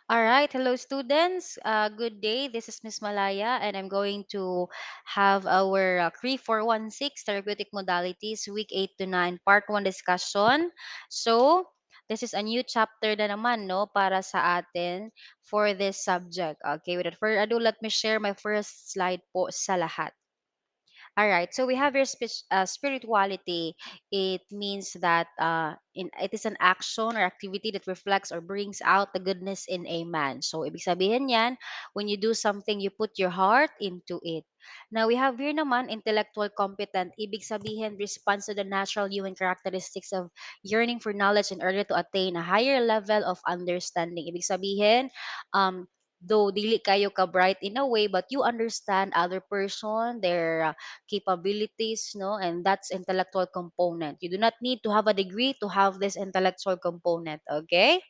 All right, hello students. Good day. This is Miss Malaya, and I'm going to have our 3416 therapeutic modalities, week 8 to 9, part 1 discussion. So, this is a new chapter na naman, no, para sa atin for this subject. Okay, without further ado, let me share my first slide po sa lahat. All right. So we have your spirituality. It means that it is an action or activity that reflects or brings out the goodness in a man. So ibig sabihin yan, when you do something, you put your heart into it. Now we have here naman intellectual competent. Ibig sabihin responds to the natural human characteristics of yearning for knowledge in order to attain a higher level of understanding. Ibig sabihin, though dili kayo ka bright in a way, but you understand other person, their capabilities, no, and that's intellectual component. You do not need to have a degree to have this intellectual component. Okay.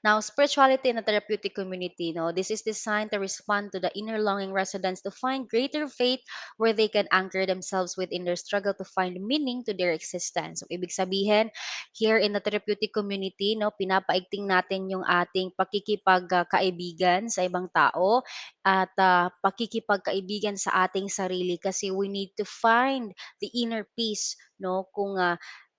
Now, spirituality in the therapeutic community, no, this is designed to respond to the inner longing residents to find greater faith where they can anchor themselves within their struggle to find meaning to their existence. So, ibig sabihin, here in the therapeutic community, no, pinapaigting natin yung ating pakikipagkaibigan sa ibang tao at pakikipagkaibigan sa ating sarili kasi we need to find the inner peace, no, kung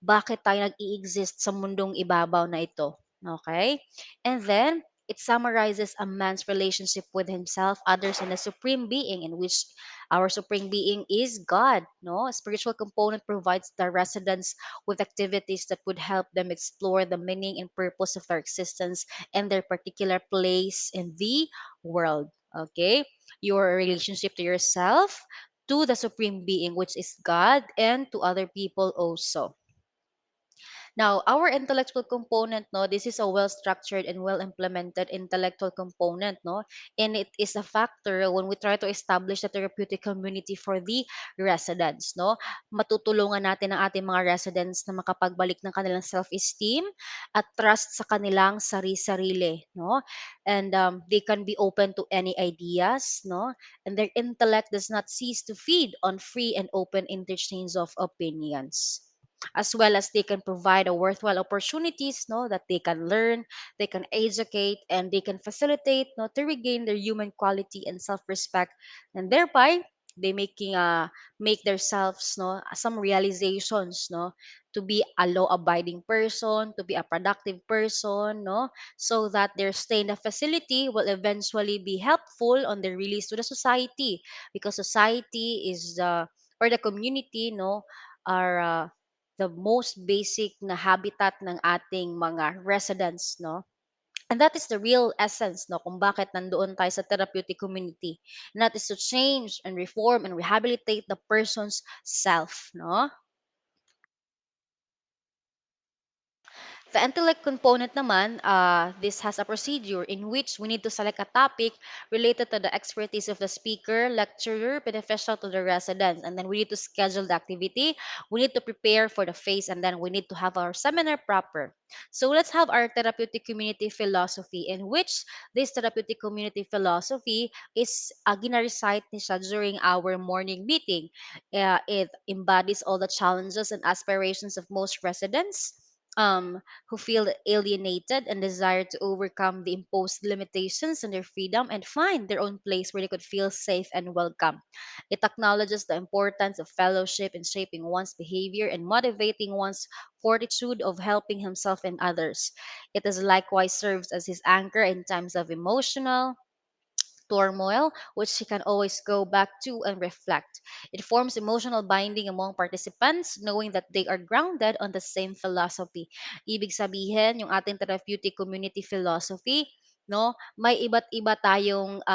bakit tayo nag-i-exist sa mundong ibabaw na ito. Okay? And then it summarizes a man's relationship with himself, others, and the supreme being, in which our supreme being is God. No, a spiritual component provides the residents with activities that would help them explore the meaning and purpose of their existence and their particular place in the world. Okay, your relationship to yourself, to the supreme being, which is God, and to other people also. Now, our intellectual component, no, this is a well-structured and well-implemented intellectual component, no, and it is a factor when we try to establish a therapeutic community for the residents, no. Matutulungan natin ang ating mga residents na makapagbalik ng kanilang self-esteem at trust sa kanilang sarili-sarili, no, and they can be open to any ideas, no, and their intellect does not cease to feed on free and open interchange of opinions, as well as they can provide a worthwhile opportunities, no, that they can learn, they can educate, and they can facilitate, no, to regain their human quality and self-respect, and thereby they make themselves, no, some realizations, no, to be a law abiding person, to be a productive person, no, so that their stay in the facility will eventually be helpful on their release to the society, because society is or the community, no, are the most basic na habitat ng ating mga residents, no? And that is the real essence, no, kung bakit nandoon tayo sa therapeutic community. And that is to change and reform and rehabilitate the person's self, no? The intellect component naman, this has a procedure in which we need to select a topic related to the expertise of the speaker, lecturer, beneficial to the residents. And then we need to schedule the activity. We need to prepare for the phase, and then we need to have our seminar proper. So let's have our therapeutic community philosophy, in which this therapeutic community philosophy is gina-recite ni siya during our morning meeting. It embodies all the challenges and aspirations of most residents. Who feel alienated and desire to overcome the imposed limitations on their freedom and find their own place where they could feel safe and welcome. It acknowledges the importance of fellowship in shaping one's behavior and motivating one's fortitude of helping himself and others. It is likewise serves as his anchor in times of emotional turmoil, which he can always go back to and reflect. It forms emotional binding among participants, knowing that they are grounded on the same philosophy. Ibig sabihin, yung ating therapeutic community philosophy, no, may iba't iba tayong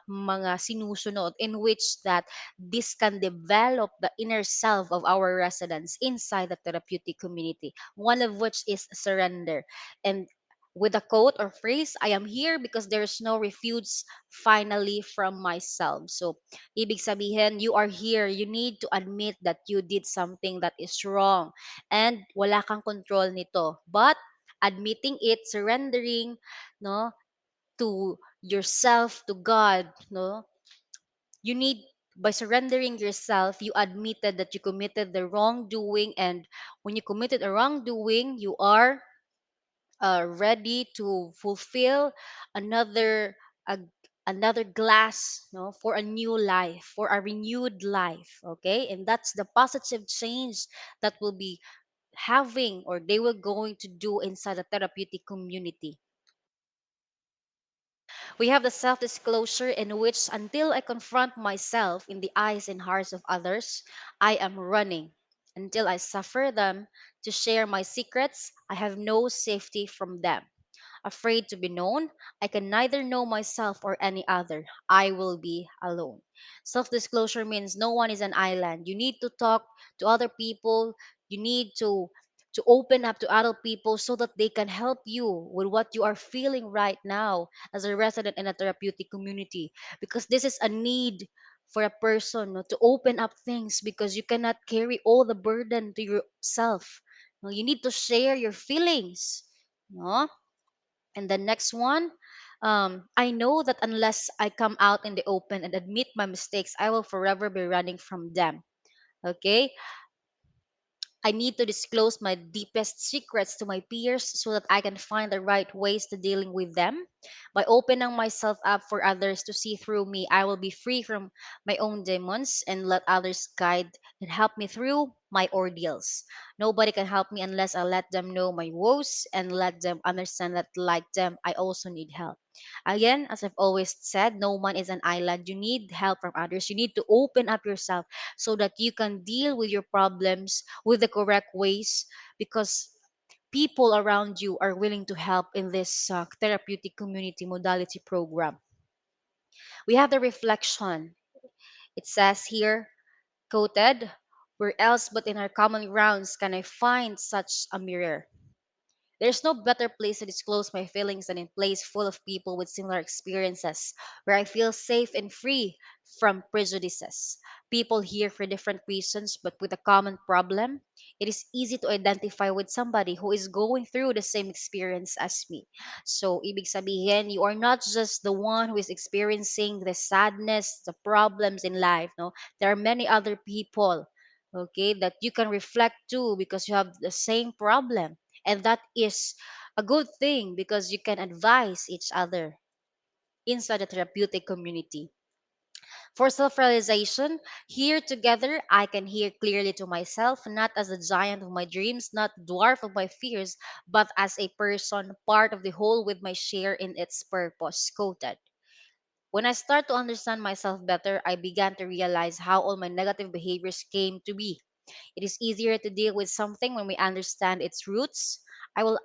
mga sinusunod in which that this can develop the inner self of our residents inside the therapeutic community, one of which is surrender. And with a quote or phrase, I am here because there's no refuge finally from myself. So, ibig sabihin, you are here. You need to admit that you did something that is wrong and wala kang control nito. But admitting it, surrendering, no, to yourself, to God, no, you need, by surrendering yourself, you admitted that you committed the wrongdoing, and when you committed a wrongdoing, you are ready to fulfill another a, another glass, for a new life, for a renewed life. Okay, and that's the positive change that will be having, or they were going to do inside the therapeutic community. We have the self disclosure, in which until I confront myself in the eyes and hearts of others, I am running. Until I suffer them to share my secrets, I have no safety from them. Afraid to be known, I can neither know myself or any other. I will be alone. Self disclosure means no one is an island. You need to talk to other people. You need to open up to other people so that they can help you with what you are feeling right now as a resident in a therapeutic community, because this is a need for a person, to open up things, because you cannot carry all the burden to yourself. You need to share your feelings. No? And the next one, I know that unless I come out in the open and admit my mistakes, I will forever be running from them. Okay, I need to disclose my deepest secrets to my peers so that I can find the right ways to dealing with them. By opening myself up for others to see through me, I will be free from my own demons and let others guide and help me through my ordeals. Nobody can help me unless I let them know my woes and let them understand that, like them, I also need help. Again, as I've always said, no one is an island. You need help from others. You need to open up yourself so that you can deal with your problems with the correct ways, because people around you are willing to help in this therapeutic community modality program. We have the reflection. It says here, quoted, "Where else but in our common grounds can I find such a mirror?" There's no better place to disclose my feelings than in a place full of people with similar experiences, where I feel safe and free from prejudices. People here for different reasons, but with a common problem. It is easy to identify with somebody who is going through the same experience as me. So, ibig sabihin, you are not just the one who is experiencing the sadness, the problems in life. No, there are many other people, okay, that you can reflect to, because you have the same problem, and that is a good thing, because you can advise each other inside the therapeutic community. For self realization, here together, I can hear clearly to myself, not as the giant of my dreams, not dwarf of my fears, but as a person, part of the whole with my share in its purpose. Quoted. When I start to understand myself better, I began to realize how all my negative behaviors came to be. It is easier to deal with something when we understand its roots. I will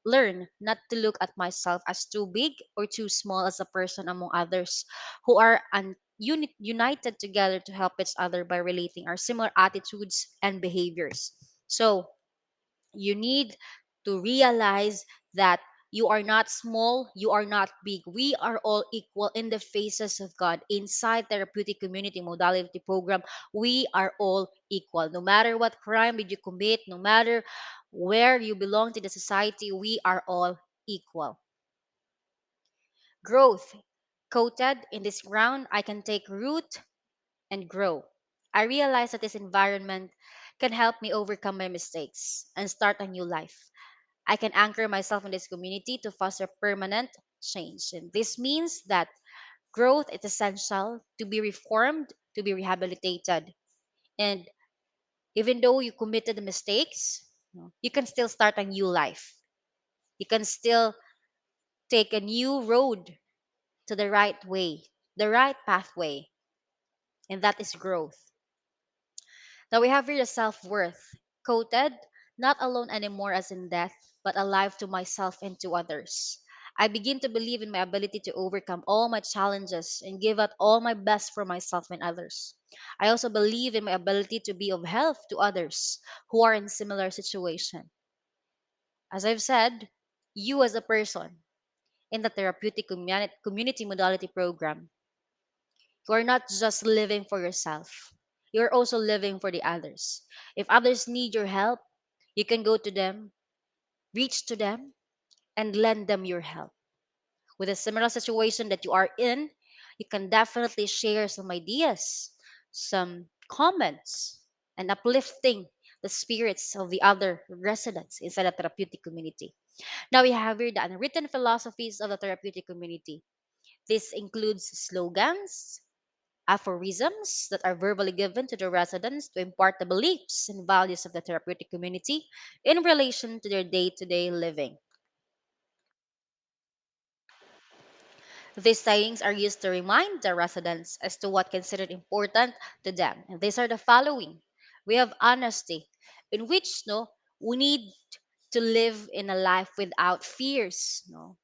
learn not to look at myself as too big or too small as a person among others who are united together to help each other by relating our similar attitudes and behaviors. So, you need to realize that you are not small, you are not big. We are all equal in the faces of God. Inside therapeutic community modality program, we are all equal. No matter what crime did you commit, no matter where you belong to the society, we are all equal. Growth. Coated in this ground, I can take root and grow. I realize that this environment can help me overcome my mistakes and start a new life. I can anchor myself in this community to foster permanent change. And this means that growth is essential to be reformed, to be rehabilitated. And even though you committed mistakes, you can still start a new life. You can still take a new road to the right way, the right pathway, and that is growth. Now we have here the self worth, quoted, "Not alone anymore as in death, but alive to myself and to others. I begin to believe in my ability to overcome all my challenges and give out all my best for myself and others. I also believe in my ability to be of help to others who are in similar situation. As I've said, you as a person in the therapeutic community modality program, you are not just living for yourself. You're also living for the others. If others need your help, you can go to them, reach to them, and lend them your help. With a similar situation that you are in, you can definitely share some ideas, some comments, and uplifting the spirits of the other residents inside a therapeutic community. Now we have here the unwritten philosophies of the therapeutic community. This includes slogans, aphorisms that are verbally given to the residents to impart the beliefs and values of the therapeutic community in relation to their day to day living. These sayings are used to remind the residents as to what considered important to them. And these are the following. We have honesty, in which no we need to live in a life without fears. No,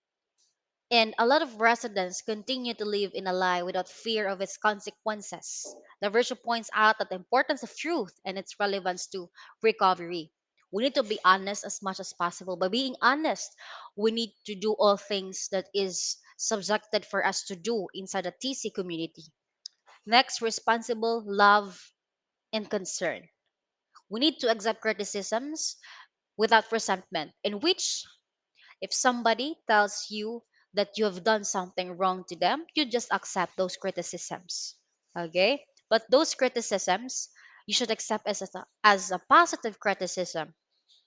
and a lot of residents continue to live in a lie without fear of its consequences. The virtue points out that the importance of truth and its relevance to recovery. We need to be honest as much as possible. By being honest, we need to do all things that is subjected for us to do inside the TC community. Next, responsible love and concern. We need to accept criticisms without resentment, in which if somebody tells you that you have done something wrong to them, you just accept those criticisms. Okay? But those criticisms, you should accept as a positive criticism,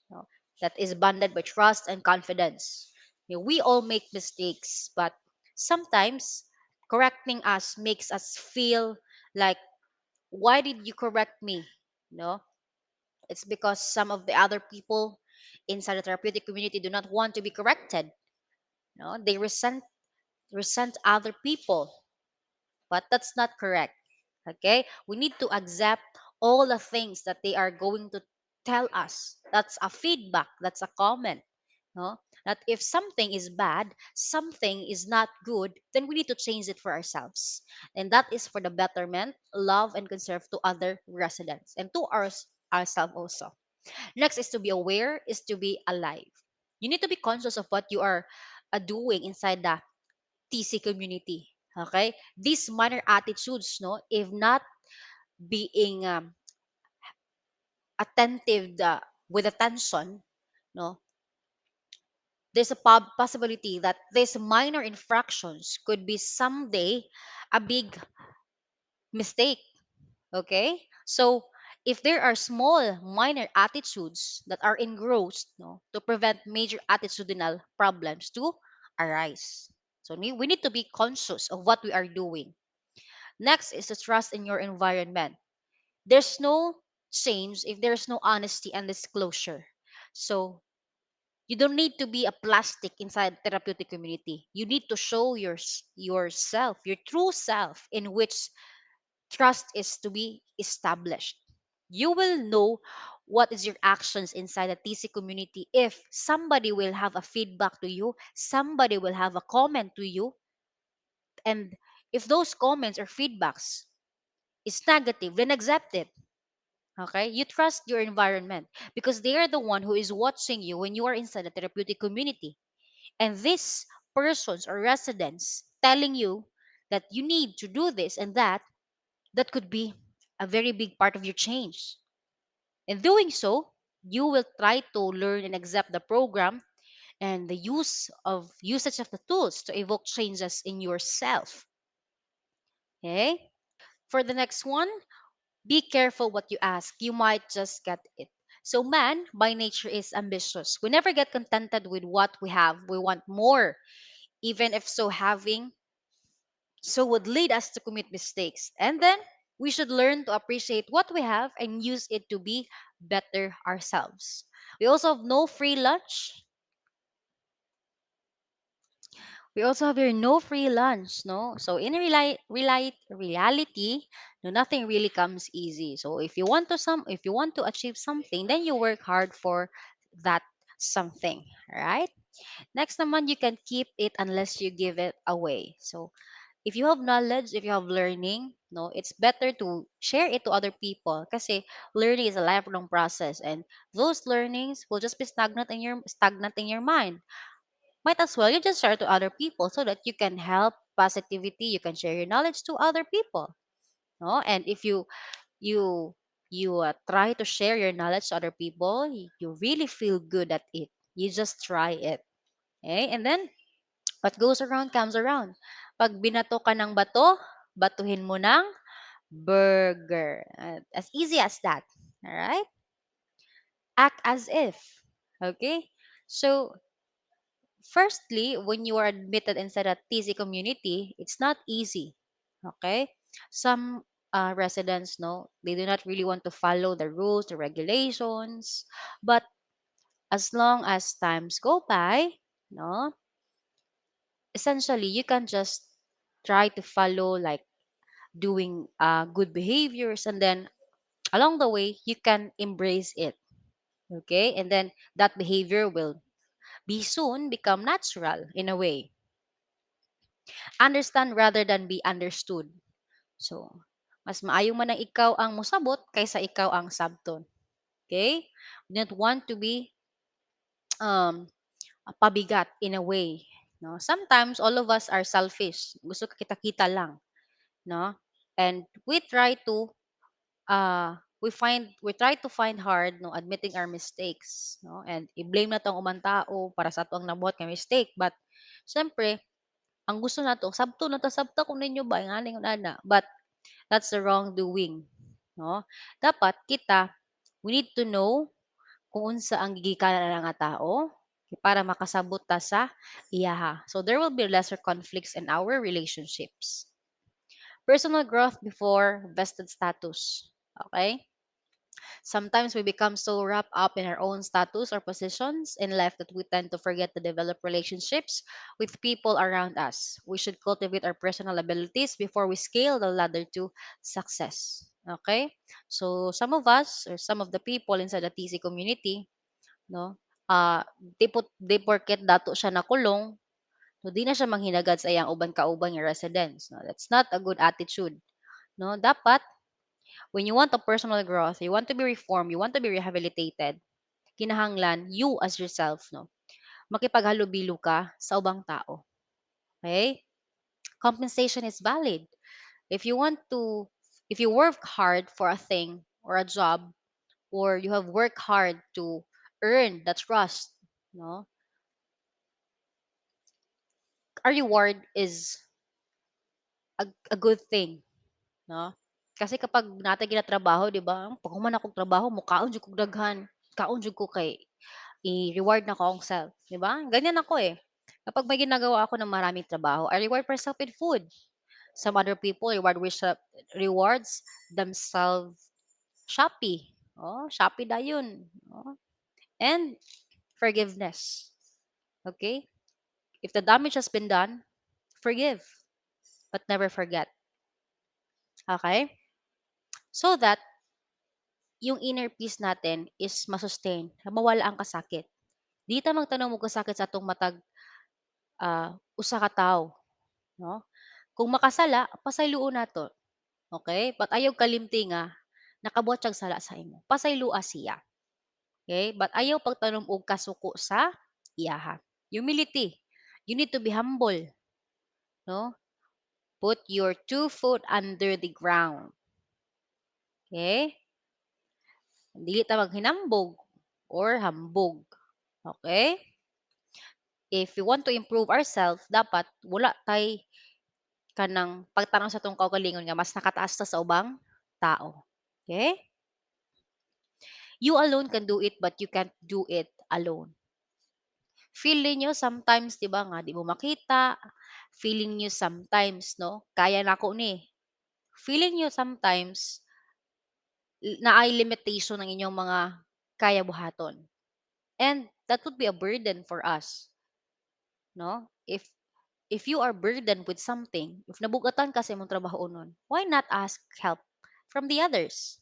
you know, that is bounded by trust and confidence. You know, we all make mistakes, but sometimes correcting us makes us feel like, why did you correct me? No, it's because some of the other people inside the therapeutic community do not want to be corrected. No, they resent other people, but that's not correct. Okay, we need to accept all the things that they are going to tell us. That's a feedback. That's a comment. No, that if something is bad, something is not good, then we need to change it for ourselves, and that is for the betterment, love, and conserve to other residents and to ourselves also. Next is to be aware, is to be alive. You need to be conscious of what you are doing inside the TC community. Okay? These minor attitudes, no, if not being attentive with attention, no, there's a possibility that these minor infractions could be someday a big mistake. Okay? So if there are small minor attitudes that are engrossed, no, to prevent major attitudinal problems to arise. So we need to be conscious of what we are doing. Next is to trust in your environment. There's no change if there's no honesty and disclosure. So you don't need to be a plastic inside therapeutic community. You need to show yourself, your true self, in which trust is to be established. You will know what is your actions inside the TC community if somebody will have a feedback to you, somebody will have a comment to you, and if those comments or feedbacks is negative, then accept it. Okay, you trust your environment because they are the one who is watching you when you are inside the therapeutic community, and these persons or residents telling you that you need to do this and that, that could be a very big part of your change. In doing so, you will try to learn and accept the program and the usage of the tools to evoke changes in yourself. Okay, for the next one, be careful what you ask. You might just get it. So, man by nature is ambitious. We never get contented with what we have. We want more, even if so having so would lead us to commit mistakes. And then we should learn to appreciate what we have and use it to be better ourselves. We also have no free lunch. We also have here no free lunch, no? So in reality, no, nothing really comes easy. So if you want to achieve something, then you work hard for that something, right? Next naman, you can keep it unless you give it away. So if you have knowledge, if you have learning, no, it's better to share it to other people kasi learning is a lifelong process, and those learnings will just be stagnant in your mind. Might as well you just share to other people so that you can help positivity, you can share your knowledge to other people, no? And if you try to share your knowledge to other people, you really feel good at it. You just try it. Okay? And then what goes around comes around. Pag binato ka ng bato, batuhin mo ng burger. As easy as that. All right? Act as if. Okay? So Firstly, when you are admitted inside a TC community, it's not easy. Okay? Some residents know they do not really want to follow the rules, the regulations, but as long as times go by, no, essentially you can just try to follow like doing good behaviors, and then along the way you can embrace it. Okay, and then that behavior will be soon become natural in a way. Understand rather than be understood. So, mas maayo man ang ikaw ang musabot kaysa ikaw ang sabton. Okay? We don't want to be um, pabigat in a way. No? Sometimes, all of us are selfish. Gusto kita-kita lang. No? And we try to find hard no admitting our mistakes, no, and i-blame na tong umang tao para sa ato ang nabuhat nga mistake, but syempre ang gusto nato sabto na ta sabta kung ninyo ba nga ning ana, but that's the wrongdoing, no? Dapat kita, we need to know kung unsa ang gigikanan nga tao para makasabot ta sa iyaha. So there will be lesser conflicts in our relationships. Personal growth before vested status. Okay? Sometimes we become so wrapped up in our own status or positions in life that we tend to forget to develop relationships with people around us. We should cultivate our personal abilities before we scale the ladder to success. Okay? So some of us or some of the people inside the TC community, no, uh, di porket dato siya nakulong, no, di na siya manghinagad sa iyang uban kauban nga residents. No? That's not a good attitude. No, dapat when you want a personal growth, you want to be reformed, you want to be rehabilitated, kinahanglan you as yourself, no, makipaghalubilo ka sa ubang tao. Okay? Compensation is valid. If you want to, if you work hard for a thing or a job, or you have worked hard to earn the trust, no, a reward is a good thing, no? Kasi kapag natay ginatrabaho, di ba? Pag human akong trabaho, mukaon jud kog daghan. Kaon jud ko kay i-reward na ko akong self, 'di ba? Ganyan ako eh. Kapag may ginagawa ako ng maraming trabaho, I reward myself with food. Some other people rewards themselves Shopee. Oh, Shopee dayon. Oh. And forgiveness. Okay? If the damage has been done, forgive, but never forget. Okay? So that yung inner peace natin is masustain, mawala ang kasakit. Di ta magtanong mo kasakit sa atong matag usa ka tawo, no? Kung makasala, pasayloon nato, okay? But ayaw kalimti nga nakabuhat siyang sala sa imo. Pasaylua siya, okay? But ayaw pagtanom og kasuko sa iyaha. Humility. You need to be humble, no? Put your 2 foot under the ground, okay? Dili ta maghinambog or hambog, okay? If we want to improve ourselves, dapat wala tay kanang pagtanaw sa tong kaugalingon nga mas nakataas ta sa ubang tao. Okay? You alone can do it, but you can't do it alone. Feeling nyo sometimes, di ba nga, di mo makita. Feeling nyo sometimes, no, kaya na ako ni. Feeling nyo sometimes, na ay limitation ng inyong mga kaya buhaton. And that would be a burden for us, no? If you are burdened with something, if nabugatan ka sa imong trabaho nun, why not ask help from the others?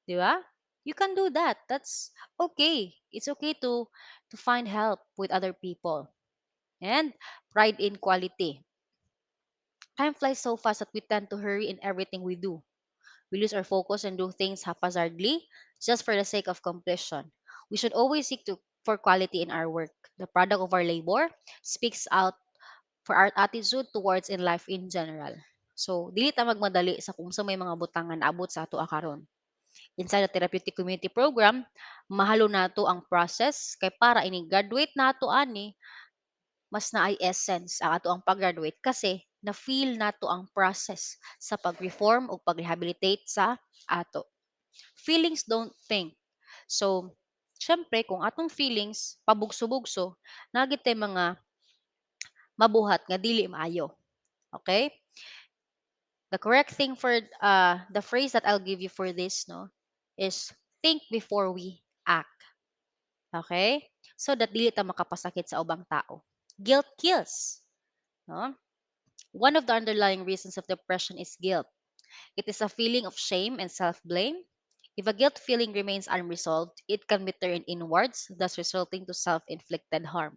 Di ba? You can do that. That's okay. It's okay to find help with other people. And pride in quality. Time flies so fast that we tend to hurry in everything we do. We lose our focus and do things haphazardly just for the sake of completion. We should always seek for quality in our work. The product of our labor speaks out for our attitude towards in life in general. So, dili ta magmadali sa kung sa may mga butangan abot sa ato karon. Inside the therapeutic community program, mahalo nato ang process kay para ini graduate nato ani mas naay essence ang ato ang pag-graduate kasi na-feel nato ang process sa pag-reform o pag-rehabilitate sa ato. Feelings don't think. So, syempre, kung atong feelings, pabugso-bugso, nagit mga mabuhat nga dili maayo. Okay? The correct thing for the phrase that I'll give you for this, no, is think before we act. Okay? So that dili ta makapasakit sa ubang tao. Guilt kills. No? One of the underlying reasons of depression is guilt. It is a feeling of shame and self-blame. If a guilt feeling remains unresolved, it can be turned inwards, thus resulting to self-inflicted harm.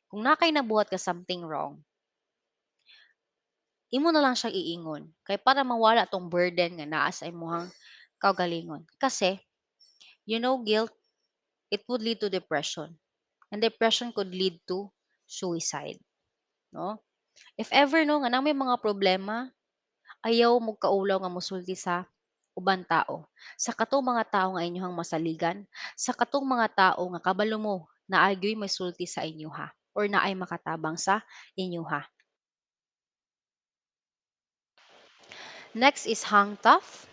Kung nakay nabuhat ka something wrong, imo na lang siyang iingon. Kay para mawala tong burden nga naa sa imuhang kaugalingon. Kasi, guilt, it would lead to depression. And depression could lead to suicide. No? If ever no, nga nang may mga problema, ayaw mo kaulaw nga mosulti sa uban tao. Sa katong mga tao nga inyong masaligan, sa katong mga tao nga kabalo mo na agyoy may sulti sa inyo ha or naay makatabang sa inyo ha. Next is hang tough.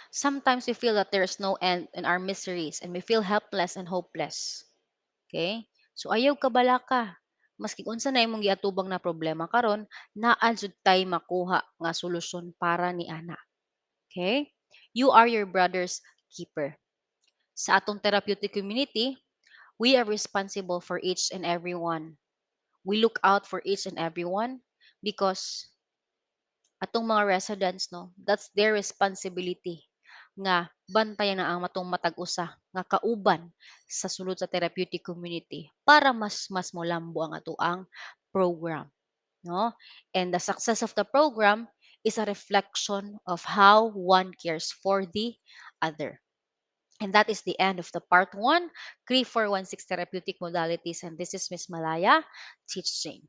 Sometimes we feel that there's no end in our miseries and we feel helpless and hopeless. Okay? So ayaw ka bala ka. Maski unsa na imong giatubang na problema karon, naa jud tay makuha nga solusyon para ni ana. Okay? You are your brother's keeper. Sa atong therapeutic community, we are responsible for each and every one. We look out for each and every one because atong mga residents, no, that's their responsibility nga bantayan na ang matong matag usa nga kauban sa sulod sa therapeutic community para mas molambo ang atuang program, no? And the success of the program is a reflection of how one cares for the other. And that is the end of the part 1, 3416 therapeutic modalities, and this is Miss Malaya teaching.